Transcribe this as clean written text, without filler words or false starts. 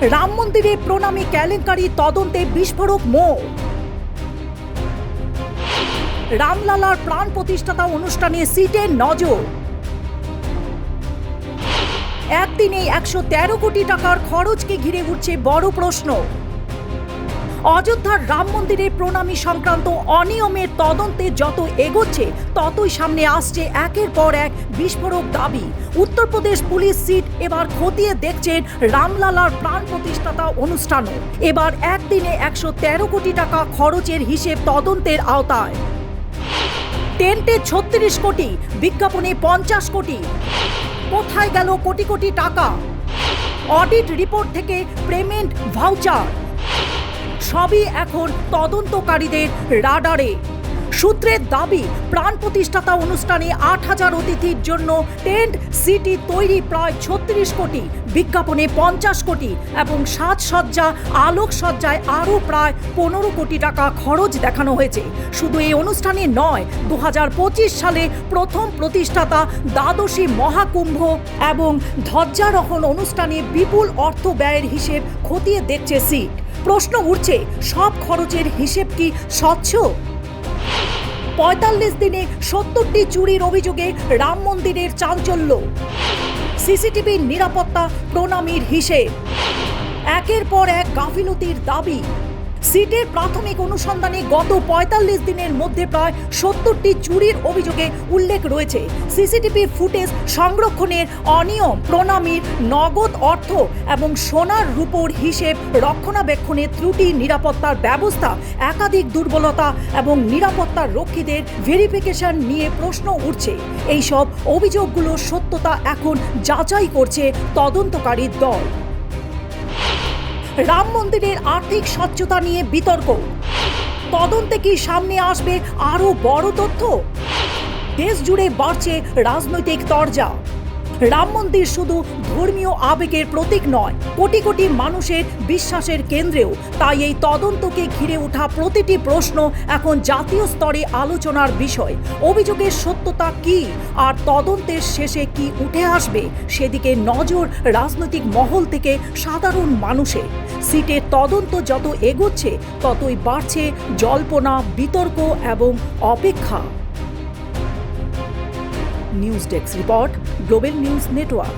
রাম মন্দিরে প্রণামী কেলেঙ্কারি তদন্তে বিস্ফোরক মোড়। রামলালার প্রাণ প্রতিষ্ঠাতা অনুষ্ঠানে সিটের নজর। একদিনে 113 কোটি টাকার খরচকে ঘিরে উঠছে বড় প্রশ্ন। অযোধ্যার রাম মন্দিরের প্রণামী সংক্রান্ত অনিয়মের তদন্তে যত এগোচ্ছে ততই সামনে আসছে একের পর এক বিস্ফোরক দাবি। উত্তরপ্রদেশ পুলিশ সিট এবার খতিয়ে দেখছেন রামলালার প্রাণ প্রতিষ্ঠাতা অনুষ্ঠানও। এবার একদিনে 113 কোটি টাকা খরচের হিসেব তদন্তের আওতায়। টেন্টে 36 কোটি, বিজ্ঞাপনে 50 কোটি। কোথায় গেল কোটি কোটি টাকা? অডিট রিপোর্ট থেকে পেমেন্ট ভাউচার সবই এখন তদন্তকারীদের রাডারে। সূত্রের দাবি, প্রাণ প্রতিষ্ঠাতা অনুষ্ঠানে 8000 অতিথির জন্য টেন্ট সিটি তৈরি প্রায় 36 কোটি, বিজ্ঞাপনে 50 কোটি এবং সাজসজ্জা আলোকসজ্জায় আরও প্রায় 15 কোটি টাকা খরচ দেখানো হয়েছে। শুধু এই অনুষ্ঠানে নয়, 2025 সালে প্রথম প্রতিষ্ঠাতা দ্বাদশী মহাকুম্ভ এবং ধ্বজারোহণ অনুষ্ঠানে বিপুল অর্থ ব্যয়ের হিসেব খতিয়ে দেখছে সিট। প্রশ্ন উঠছে, সব খরচের হিসেব কি স্বচ্ছ? 45 দিনে 70টি চুরির অভিযোগে রাম মন্দিরের চাঞ্চল্য। সিসিটিভির নিরাপত্তা প্রণামীর হিসেব। একের পর এক গাফিলতির দাবি। সিটের প্রাথমিক অনুসন্ধানে গত 45 দিনের মধ্যে প্রায় 70টি চুরির অভিযোগে উল্লেখ রয়েছে। সিসিটিভি ফুটেজ সংরক্ষণের অনিয়ম, প্রণামীর নগদ অর্থ এবং সোনার রূপোর হিসেব রক্ষণাবেক্ষণে ত্রুটি, নিরাপত্তার ব্যবস্থা, একাধিক দুর্বলতা এবং নিরাপত্তার রক্ষীদের ভেরিফিকেশন নিয়ে প্রশ্ন উঠছে। এইসব অভিযোগগুলোর সত্যতা এখন যাচাই করছে তদন্তকারী দল। রাম মন্দিরের আর্থিক স্বচ্ছতা নিয়ে বিতর্ক। তদন্তে কি সামনে আসবে আরও বড় তথ্য? দেশ জুড়ে বাড়ছে রাজনৈতিক তরজা। রাম মন্দির শুধু ধর্মীয় আবেগের প্রতীক নয়, কোটি কোটি মানুষের বিশ্বাসের কেন্দ্রেও। তাই এই তদন্তকে ঘিরে ওঠা প্রতিটি প্রশ্ন এখন জাতীয় স্তরে আলোচনার বিষয়। অভিযোগের সত্যতা কি আর তদন্তের শেষে কি উঠে আসবে সেদিকে নজর রাজনৈতিক মহল থেকে সাধারণ মানুষের। সিটের তদন্ত যত এগোচ্ছে ততই বাড়ছে জল্পনা, বিতর্ক এবং অপেক্ষা। News desk report, global news network.